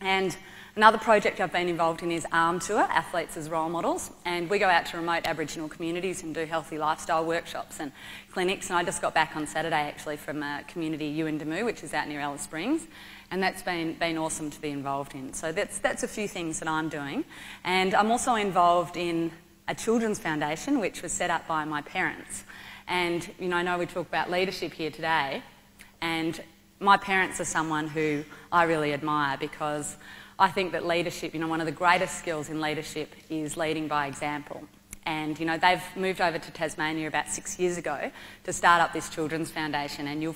And another project I've been involved in is Arm Tour, Athletes as Role Models, and we go out to remote Aboriginal communities and do healthy lifestyle workshops and clinics. And I just got back on Saturday actually from a community, Yuendamu, which is out near Alice Springs, and that's been awesome to be involved in. So that's a few things that I'm doing. And I'm also involved in a children's foundation which was set up by my parents. And you know, I know we talk about leadership here today, and my parents are someone who I really admire because I think that leadership, you know, one of the greatest skills in leadership is leading by example. And, you know, they've moved over to Tasmania about 6 years ago to start up this children's foundation, and you'll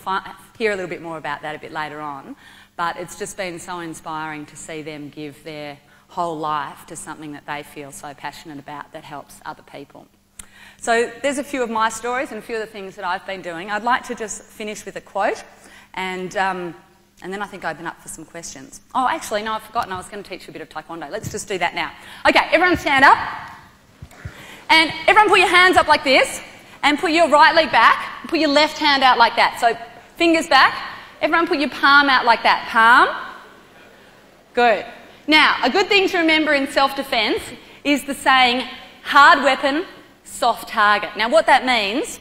hear a little bit more about that a bit later on. But it's just been so inspiring to see them give their whole life to something that they feel so passionate about that helps other people. So there's a few of my stories and a few of the things that I've been doing. I'd like to just finish with a quote, and then I think open up for some questions. Oh, actually, no, I've forgotten. I was going to teach you a bit of Tae Kwon Do. Let's just do that now. Okay, everyone stand up. And everyone put your hands up like this, and put your right leg back, put your left hand out like that. So fingers back. Everyone put your palm out like that. Palm. Good. Now, a good thing to remember in self-defence is the saying, hard weapon, soft target. Now, what that means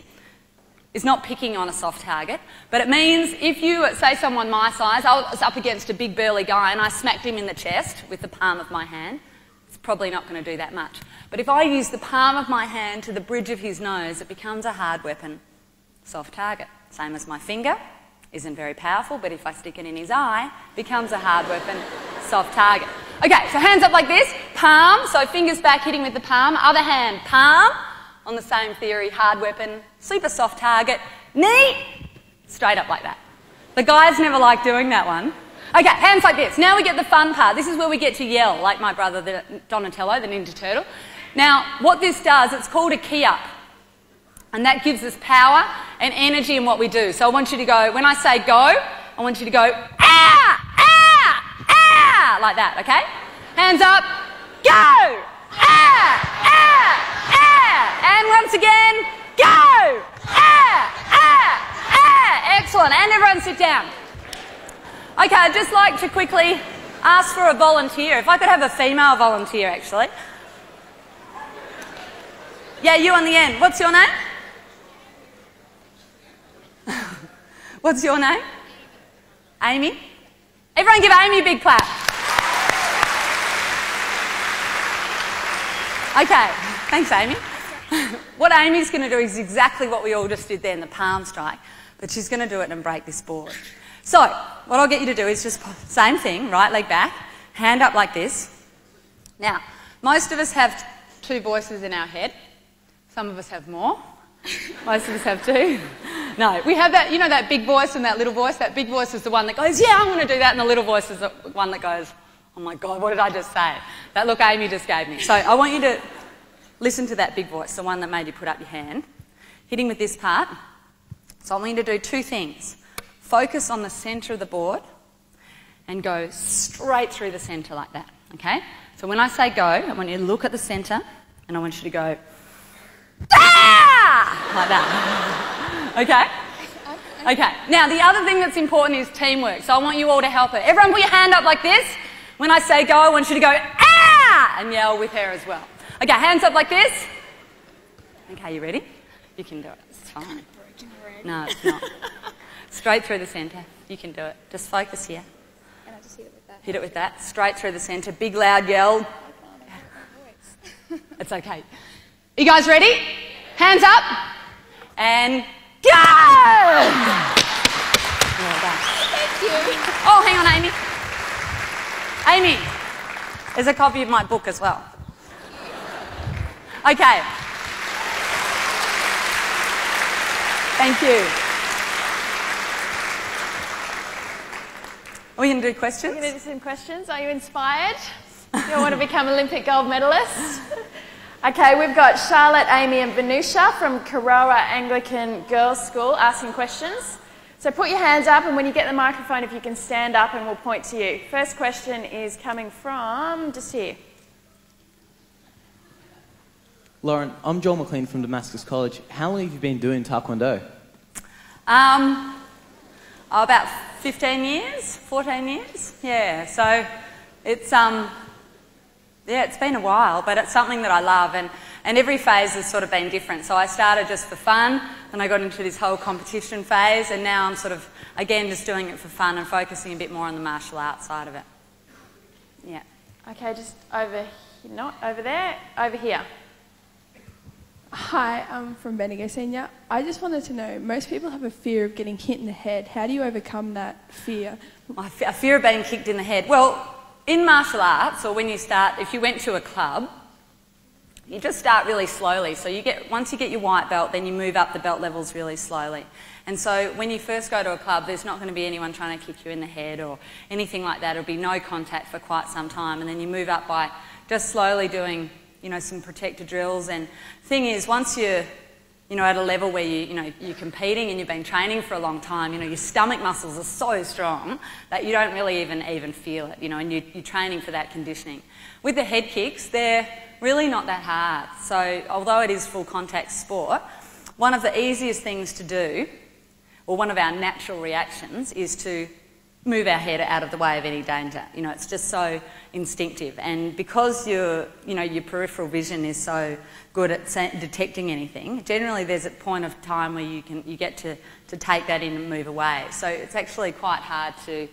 is not picking on a soft target, but it means if you, say someone my size, I was up against a big burly guy and I smacked him in the chest with the palm of my hand, it's probably not going to do that much. But if I use the palm of my hand to the bridge of his nose, it becomes a hard weapon, soft target. Same as my finger, isn't very powerful, but if I stick it in his eye, it becomes a hard weapon, soft target. Okay, so hands up like this, palm, so fingers back hitting with the palm, other hand, palm, on the same theory, hard weapon, super soft target, knee, straight up like that. The guys never like doing that one. Okay, hands like this. Now we get the fun part. This is where we get to yell, like my brother, Donatello, the Ninja Turtle. Now, what this does, it's called a key up. And that gives us power and energy in what we do. So I want you to go, when I say go, I want you to go, ah, ah, ah, like that, okay? Hands up, go, ah, ah, ah. And once again, go, ah, ah, ah. Excellent, and everyone sit down. Okay, I'd just like to quickly ask for a volunteer. If I could have a female volunteer, actually. Yeah, you on the end. What's your name? What's your name? Amy? Everyone give Amy a big clap. Okay, thanks Amy. What Amy's going to do is exactly what we all just did there in the palm strike, but she's going to do it and break this board. So, what I'll get you to do is just, same thing, right leg back, hand up like this. Now, most of us have two voices in our head. Some of us have more. Most of us have two. No, we have that, you know, that big voice and that little voice. That big voice is the one that goes, yeah, I'm going to do that, and the little voice is the one that goes, oh my God, what did I just say? That look Amy just gave me. So I want you to listen to that big voice, the one that made you put up your hand, hitting with this part. So I want you to do two things. Focus on the centre of the board and go straight through the centre like that, okay? So when I say go, I want you to look at the centre and I want you to go, ah! Like that. Okay? Okay. Now, the other thing that's important is teamwork. So I want you all to help her. Everyone put your hand up like this. When I say go, I want you to go, ah! And yell with her as well. Okay, hands up like this. Okay, you ready? You can do it. It's fine. No, it's not. Straight through the centre. You can do it. Just focus here. And I just hit it with that. Hit it with that. Straight through the centre. Big loud yell. It's okay. You guys ready? Hands up. And go! Well done. Thank you. Oh, hang on, Amy. Amy, there's a copy of my book as well. Okay. Thank you. Are we going to do questions? We're going to do some questions. Are you inspired? You want to become Olympic gold medalists? Okay, we've got Charlotte, Amy and Vanusha from Karoa Anglican Girls' School asking questions. So put your hands up, and when you get the microphone, if you can stand up and we'll point to you. First question is coming from just here. Lauren, I'm Joel McLean from Damascus College. How long have you been doing Tae Kwon Do? About 15 years, 14 years. Yeah, so It's it's been a while, but it's something that I love, and every phase has sort of been different. So I started just for fun, then I got into this whole competition phase, and now I'm sort of, again, just doing it for fun and focusing a bit more on the martial arts side of it. Yeah. Okay, just over, not over there, over here. Hi, I'm from Bendigo Senior. I just wanted to know, most people have a fear of getting hit in the head. How do you overcome that fear? A fear of being kicked in the head. Well, in martial arts, or when you start, if you went to a club, you just start really slowly. So once you get your white belt, then you move up the belt levels really slowly. And so when you first go to a club, there's not going to be anyone trying to kick you in the head or anything like that. It'll be no contact for quite some time, and then you move up by just slowly doing, some protector drills. And thing is, once you're, at a level where you're competing and you've been training for a long time, your stomach muscles are so strong that you don't really even feel it, and you're training for that conditioning. With the head kicks, they're really not that hard. So although it is full contact sport, one of the easiest things to do, or one of our natural reactions, is to move our head out of the way of any danger. It's just so instinctive. And because your peripheral vision is so good at detecting anything, generally there's a point of time where you get to take that in and move away. So it's actually quite hard to,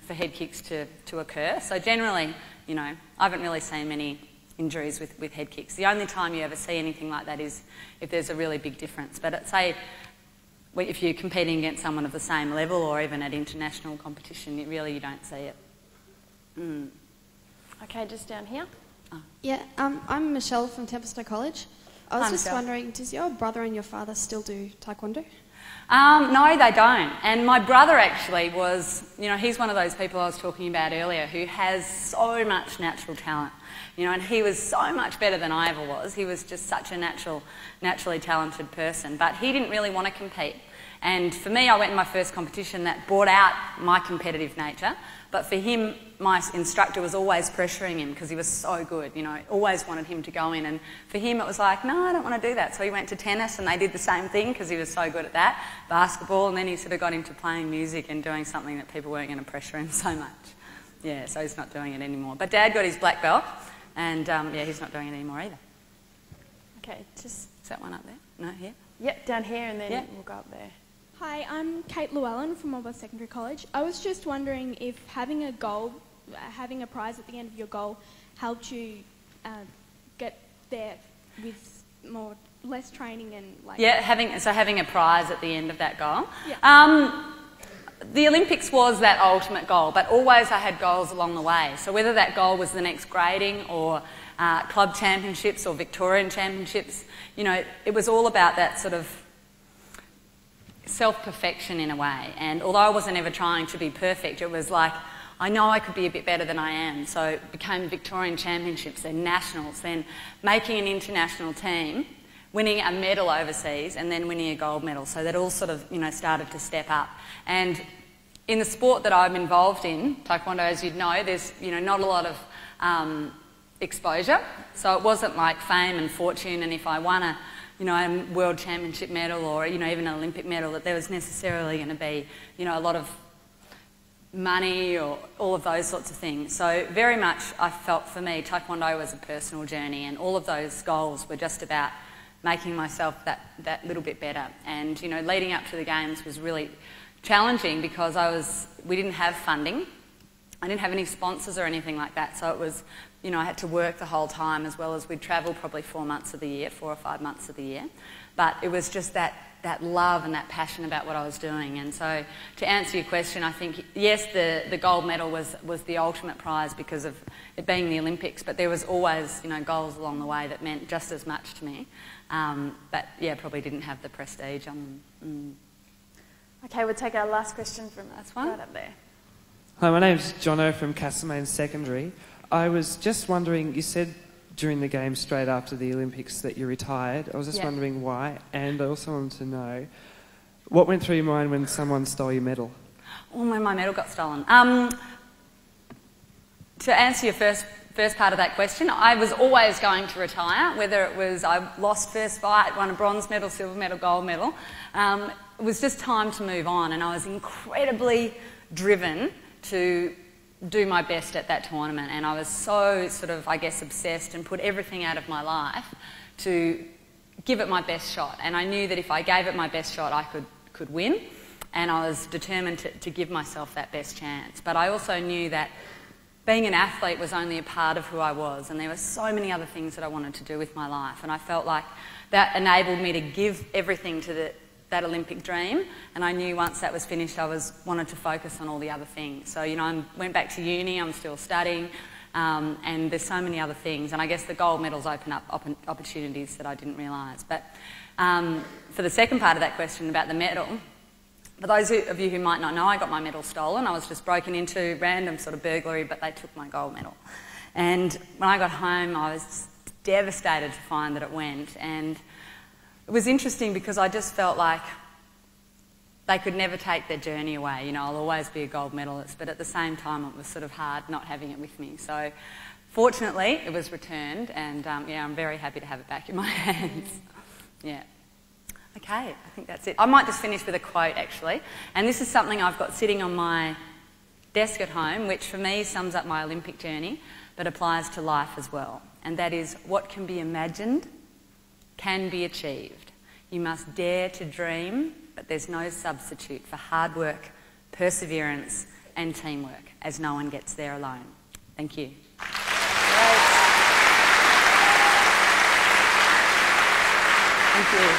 for head kicks to occur. So generally, I haven't really seen many injuries with head kicks. The only time you ever see anything like that is if there's a really big difference. But say, if you're competing against someone of the same level, or even at international competition, you don't see it. Okay, just down here. Oh. Yeah, I'm Michelle from Templestowe College. I was Hi, just Michelle. wondering, does your brother and your father still do taekwondo? No, they don't. And my brother actually was, he's one of those people I was talking about earlier who has so much natural talent. And he was so much better than I ever was. He was just such a naturally talented person. But he didn't really want to compete. And for me, I went in my first competition that brought out my competitive nature. But for him, my instructor was always pressuring him because he was so good, always wanted him to go in. And for him, it was like, no, I don't want to do that. So he went to tennis and they did the same thing because he was so good at that, basketball, and then he sort of got into playing music and doing something that people weren't going to pressure him so much. Yeah, so he's not doing it anymore. But Dad got his black belt and, he's not doing it anymore either. Okay, just... Is that one up there? No, here? Yep, down here, and then Yeah. we'll go up there. Hi, I'm Kate Llewellyn from Melbourne Secondary College. I was just wondering if having a goal, having a prize at the end of your goal, helped you get there with less training and like... Yeah, having a prize at the end of that goal. Yeah. The Olympics was that ultimate goal, but always I had goals along the way. So whether that goal was the next grading or club championships or Victorian championships, it was all about that sort of self-perfection in a way. And although I wasn't ever trying to be perfect, it was like, I know I could be a bit better than I am. So it became Victorian championships, then nationals, then making an international team, winning a medal overseas, and then winning a gold medal. So that all sort of, started to step up. And in the sport that I'm involved in, Taekwondo, as you'd know, there's, not a lot of exposure. So it wasn't like fame and fortune, and if I won a world championship medal or, even an Olympic medal, that there was necessarily going to be, a lot of money or all of those sorts of things. So very much I felt for me Taekwondo was a personal journey, and all of those goals were just about making myself that little bit better. And, leading up to the Games was really challenging because we didn't have funding. I didn't have any sponsors or anything like that, so it was, I had to work the whole time, as well as we'd travel probably 4 or 5 months of the year. But it was just that love and that passion about what I was doing. And so to answer your question, I think, yes, the gold medal was the ultimate prize because of it being the Olympics, but there was always, goals along the way that meant just as much to me. But, yeah, probably didn't have the prestige on them. Okay, we'll take our last question from That's fine. right up there. Hi, my name's Jono from Castlemaine Secondary. I was just wondering, you said during the Games straight after the Olympics that you retired. I was just wondering why, and I also wanted to know what went through your mind when someone stole your medal? Oh, when my medal got stolen. To answer your first part of that question, I was always going to retire, whether it was I lost first fight, won a bronze medal, silver medal, gold medal. It was just time to move on, and I was incredibly driven to do my best at that tournament, and I was so sort of, I guess, obsessed and put everything out of my life to give it my best shot. And I knew that if I gave it my best shot, I could win, and I was determined to give myself that best chance. But I also knew that being an athlete was only a part of who I was, and there were so many other things that I wanted to do with my life, and I felt like that enabled me to give everything to that Olympic dream, and I knew once that was finished I wanted to focus on all the other things. So, you know, I went back to uni, I'm still studying, and there's so many other things, and I guess the gold medals open up opportunities that I didn't realise. But for the second part of that question about the medal, for those of you who might not know, I got my medal stolen. I was just broken into, random sort of burglary, but they took my gold medal. And when I got home, I was devastated to find that it went, and it was interesting because I just felt like they could never take their journey away. You know, I'll always be a gold medalist, but at the same time it was sort of hard not having it with me. So fortunately it was returned, and yeah, I'm very happy to have it back in my hands. Yeah. Okay, I think that's it. I might just finish with a quote actually, and this is something I've got sitting on my desk at home, which for me sums up my Olympic journey, but applies to life as well. And that is, what can be imagined can be achieved. You must dare to dream, but there's no substitute for hard work, perseverance and teamwork, as no one gets there alone. Thank you. Great. Thank you.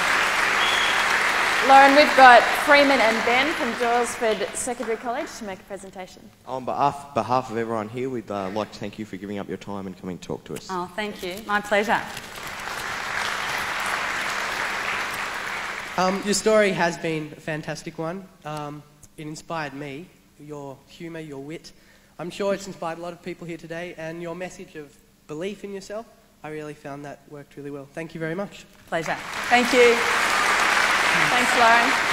Lauren, we've got Freeman and Ben from Doylesford Secondary College to make a presentation. On behalf of everyone here, we'd like to thank you for giving up your time and coming to talk to us. Oh, thank you. My pleasure. Your story has been a fantastic one. It inspired me, your humour, your wit. I'm sure it's inspired a lot of people here today, and your message of belief in yourself, I really found that worked really well. Thank you very much. Pleasure. Thank you. Thanks, Lauren.